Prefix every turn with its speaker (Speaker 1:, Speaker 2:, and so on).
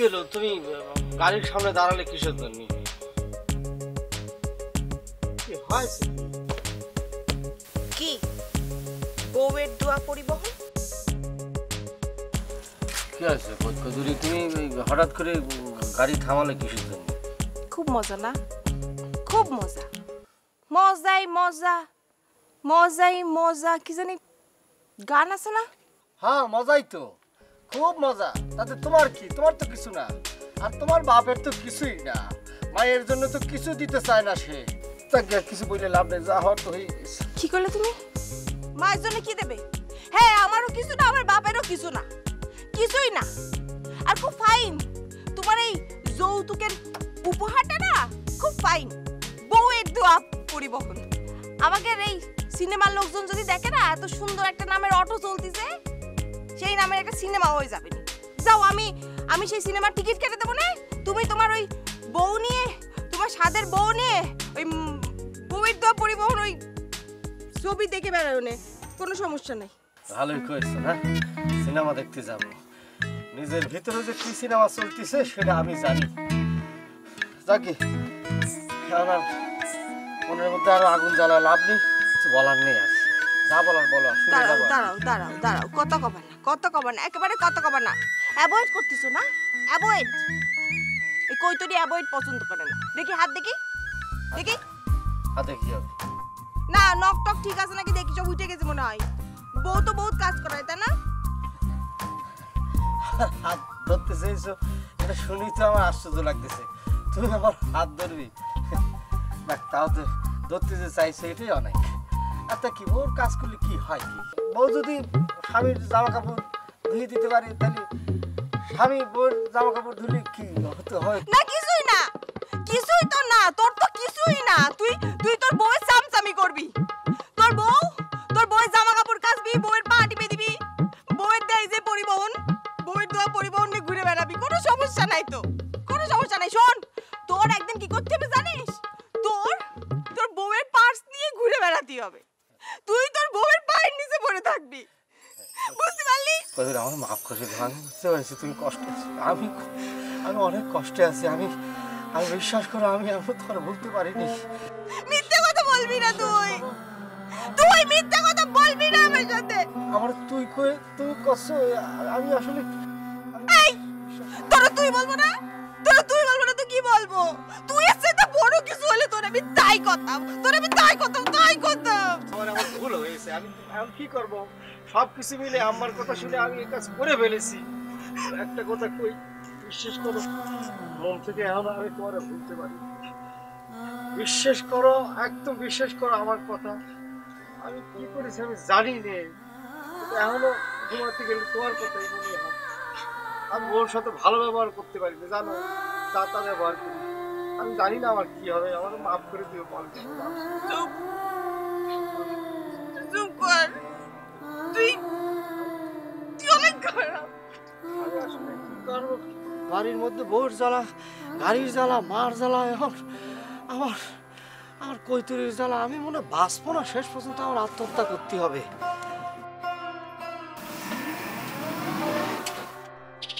Speaker 1: কি হলো? তুমি গাড়ির সামনে দাঁড়ালে কিসের জন্য? কি হয়েছে?
Speaker 2: কি বউয়ের দোয়া পরিবহন?
Speaker 1: কি আছে কদুরি, তুমি হঠাৎ করে গাড়ি থামালে কিসের জন্য?
Speaker 2: খুব মজা না? খুব মজা, মজাই মজা, মজাই মজা, কি জানি গান আছে না?
Speaker 1: হ্যাঁ মজাই তো, খুব মজা। তাতে তোমার কি? তোমার তো কিছু না, আর তোমার বাপের তো কিছুই না। মায়ের জন্য তো কিছু দিতে চায় না সে। তাকে কিছু বললে লাভ নেই, যা হওয়ার তো হয়ে গেছে।
Speaker 2: কি করলে তুমি? মায়ের জন্য কি দেবে? হ্যাঁ, আমারও কিছু না, আমার বাপেরও কিছু না, কিছুই না। আর খুব ফাইন তোমার এই যৌতুকের উপহারটা না, খুব ফাইন। বউয়ের দোয়া পরিবহন। আমাদের এই সিনেমার লোকজন যদি দেখে না এত সুন্দর একটা নামের অটো চলতিছে, সেই নামের একটা সিনেমা হয়ে যাবে। যাও, আমি সেই সিনেমার টিকিট কেটে দেবো না। তুমি তোমার ওই বউ নিয়ে, তোমার সাদের বউ নিয়ে ওই বউয়ের দোয়া পরিবহন ওই ছবি দেখে বেড়াও না, কোনো সমস্যা নাই।
Speaker 1: ভালোই করেছো না, সিনেমা দেখতে যাব। নিজের ভিতরে যে কি সিনেমা চলতেছে সেটা আমি জানি। যাকে আমার মনের মধ্যে আরো আগুন জ্বালা লাভ নেই, কিছু বলার নেই। আর যা বলার বলো, শুনে
Speaker 2: দাঁড়াও
Speaker 1: যাবো।
Speaker 2: দাঁড়াও দাঁড়াও দাঁড়াও, কত কবা না, কত কবা না, একেবারে কত কবা না। অ্যাভয়েড করতেছো না? অ্যাভয়েড। এই কইতরি অ্যাভয়েড পছন্দ করে না। দেখি হাত, দেখি দেখি
Speaker 1: হাতে কি হবে?
Speaker 2: না, নক টক ঠিক আছে নাকি দেখি, সব উঠে গেছে মনে হয়। বউ তো বহুত কাজ করায়, তাই না?
Speaker 1: হাত ধরতে চাইছো, এটা শুনেই তো আমার আশ্চর্য লাগতেছে। তুমি আমার হাত ধরবি? দেখ, তাও তো ধরতে যে চাইছো এটাই অনেক। আর তা কি, বউর কাজ করলে কি হয়? কি বউ যদি স্বামীর জামা কাপড় ধুয়ে দিতে পারে, তাহলে স্বামী বউর জামা কাপড় ধুলে কি হতে হয়?
Speaker 2: না, কিছুই না, কিছুই তো না, তোর তো কিছুই না। তুই তুই তোর বউয়ের চামচামি করবি। তোর বউয়ের জামা কাপড় কাচবি, বউয়ের পা টিপে দিবি, বউয়ের দেয় যে পরিবহন, বউয়ের দোয়া পরিবহন নিয়ে ঘুরে বেড়াবি। কোনো সমস্যা নাই তো, কোনো সমস্যা নাই। শোন, তোর একদিন কি করতে হবে জানিস? তোর বউয়ের পার্স নিয়ে ঘুরে বেড়াতে হবে। তুই তোর বউয়ের পায়ের নিচে পড়ে থাকবি, বুঝতে পারলি?
Speaker 1: কদিন আমার মাফ করে দাও, আমি বুঝতে পারছি তুমি কষ্টে আছো। আমি অনেক কষ্টে আছি। আমি বিশ্বাস করো, আমি তোমার বলতে পারিনি।
Speaker 2: মিথ্যে কথা বলবি না, তুই মিথ্যে কথা বলবি না আমার সাথে।
Speaker 1: আমার তুই কই, তুমি কষ্ট। আমি আসলে
Speaker 2: এই, তুই বলবো না, তুই বলবো না তো কি বলবো? তুই এর সাথে বড় কিছু হলে তোর আমি তাই কথা,
Speaker 1: আমার ভুল হয়েছে। আমি এখন কি করব? সবকিছু মিলে আমার কথা শুনে আমি এই কাজ করে ফেলেছি। একটা কথা কই, বিশ্বাস করো, মন থেকে এখন আমি তোমার ভুলতে পারি। বিশ্বাস করো, একদম বিশ্বাস করো আমার কথা। আমি কি করেছি আমি জানি না, এখনো ঘুমাতে গেলে তোমার কথাই মনে হয়। আমি ওর সাথে ভালো ব্যবহার করতে পারি না, জানো, তা ব্যবহার করি। আমি জানি না আমার কি হবে, আমার মাফ করে দিও।
Speaker 2: চুপ কর, তুই অনেক খারাপ।
Speaker 1: আমি আসলে কি করবো? বাড়ির মধ্যে বউর জ্বালা, গাড়ির জ্বালা, মার জ্বালা, এখন আমার কৈতরির জ্বালা। আমি মনে বাঁচবো না, শেষ পর্যন্ত আমার আত্মহত্যা করতে হবে।